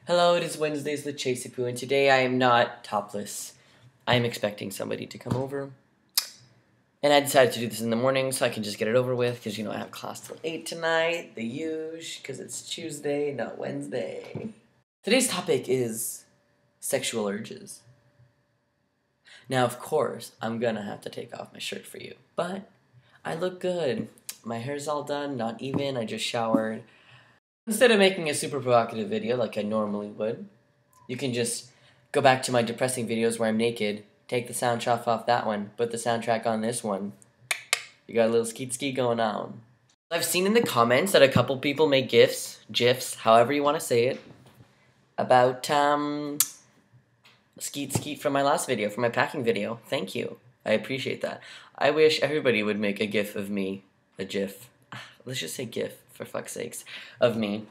Hello, it is Wednesdays with Chaseross, and today I am not topless. I am expecting somebody to come over. And I decided to do this in the morning so I can just get it over with, because, I have class till 8 tonight, the usual, because it's Tuesday, not Wednesday. Today's topic is sexual urges. Now, of course, I'm gonna have to take off my shirt for you, but I look good. My hair's all done, not even, I just showered. Instead of making a super provocative video like I normally would, you can just go back to my depressing videos where I'm naked, take the soundtrack off that one, put the soundtrack on this one. You got a little skeet ski going on. I've seen in the comments that a couple people make GIFs, however you want to say it, about skeet from my last video, from my packing video. Thank you. I appreciate that. I wish everybody would make a GIF of me, a GIF. Let's just say GIF, for fuck's sakes, of me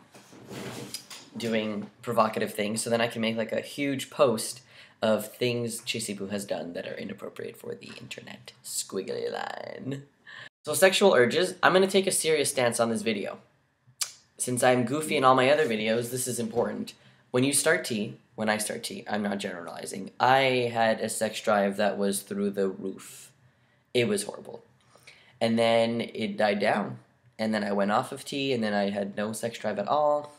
doing provocative things, so then I can make like a huge post of things Chaseross has done that are inappropriate for the internet. Squiggly line. So sexual urges, I'm going to take a serious stance on this video. Since I'm goofy in all my other videos, this is important. When I start tea, I'm not generalizing, I had a sex drive that was through the roof. It was horrible. And then it died down. And then I went off of tea, and then I had no sex drive at all.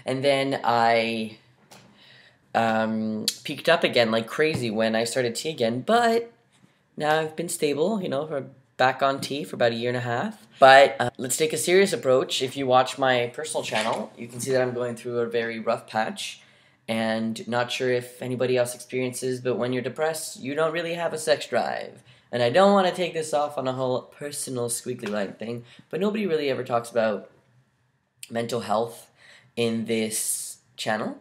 And then I peaked up again like crazy when I started tea again. But now I've been stable, back on tea for about 1.5 years. But let's take a serious approach. If you watch my personal channel, you can see that I'm going through a very rough patch. And not sure if anybody else experiences, but when you're depressed, you don't really have a sex drive. And I don't want to take this off on a whole personal squiggly line thing, but nobody really ever talks about mental health in this channel,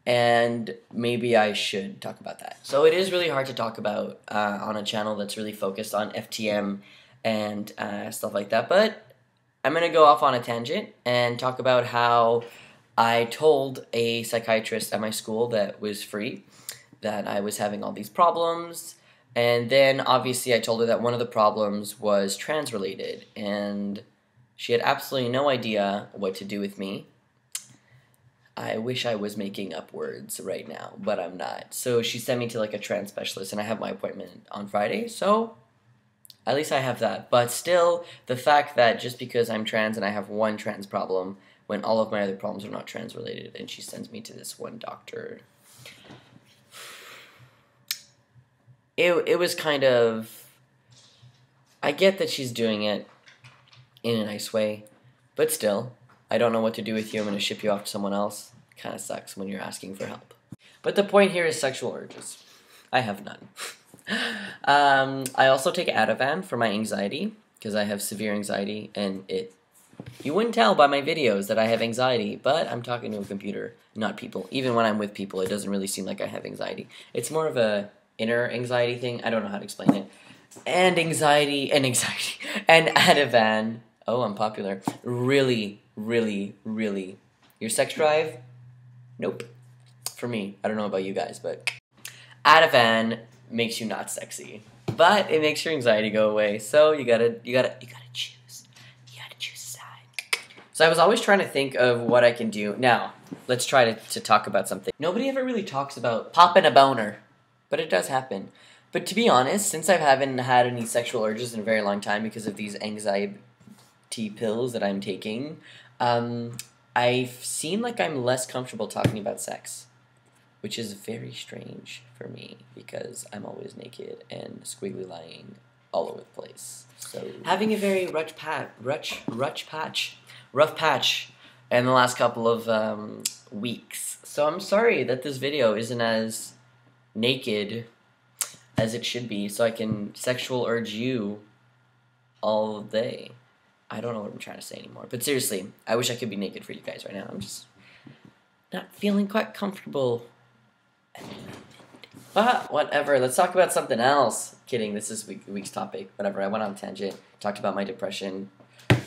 and maybe I should talk about that. So it is really hard to talk about on a channel that's really focused on FTM and stuff like that, but I'm going to go off on a tangent and talk about how I told a psychiatrist at my school that was free that I was having all these problems. And then, obviously, I told her that one of the problems was trans-related, and she had absolutely no idea what to do with me. I wish I was making up words right now, but I'm not. So she sent me to, like, a trans specialist, and I have my appointment on Friday, so at least I have that. But still, the fact that just because I'm trans and I have one trans problem, when all of my other problems are not trans-related, and she sends me to this one doctor... It was kind of, I get that she's doing it in a nice way, but still, I don't know what to do with you, I'm going to ship you off to someone else. Kind of sucks when you're asking for help. But the point here is sexual urges. I have none. I also take Ativan for my anxiety, because I have severe anxiety, and you wouldn't tell by my videos that I have anxiety, but I'm talking to a computer, not people. Even when I'm with people, it doesn't really seem like I have anxiety. It's more of a inner anxiety thing. I don't know how to explain it. And Ativan. Oh, I'm popular. Really, really, really. Your sex drive? Nope. For me. I don't know about you guys, but Ativan makes you not sexy, but it makes your anxiety go away. So you gotta choose. You gotta choose a side. So I was always trying to think of what I can do. Now, let's try to talk about something. Nobody ever really talks about popping a boner. But it does happen. But to be honest, since I haven't had any sexual urges in a very long time because of these anxiety pills that I'm taking, I've seen like I'm less comfortable talking about sex, which is very strange for me because I'm always naked and squiggly lying all over the place. So having a very rough patch in the last couple of weeks. So I'm sorry that this video isn't as naked as it should be, so I can sexual urge you all day. I don't know what I'm trying to say anymore, but seriously, I wish I could be naked for you guys right now. I'm just not feeling quite comfortable. But whatever, let's talk about something else. Kidding, this is week's topic. Whatever, I went on a tangent, talked about my depression.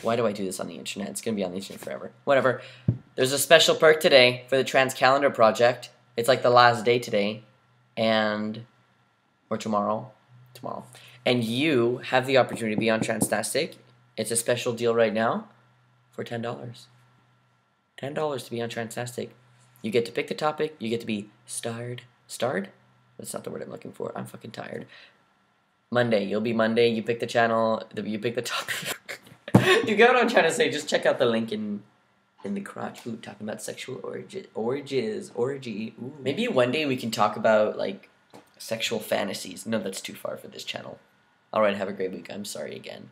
Why do I do this on the internet? It's gonna be on the internet forever. Whatever. There's a special perk today for the Trans Calendar Project. It's like the last day today. Or tomorrow, and you have the opportunity to be on Transtastic. It's a special deal right now for $10. $10 to be on Transtastic. You get to pick the topic. You get to be starred. Starred? That's not the word I'm looking for. I'm fucking tired. Monday. You'll be Monday. You pick the channel. You pick the topic. You get what I'm trying to say. Just check out the link in the crotch. Ooh, talking about sexual orgy. Ooh. Maybe one day we can talk about, like, sexual fantasies. No, that's too far for this channel. Alright, have a great week. I'm sorry again.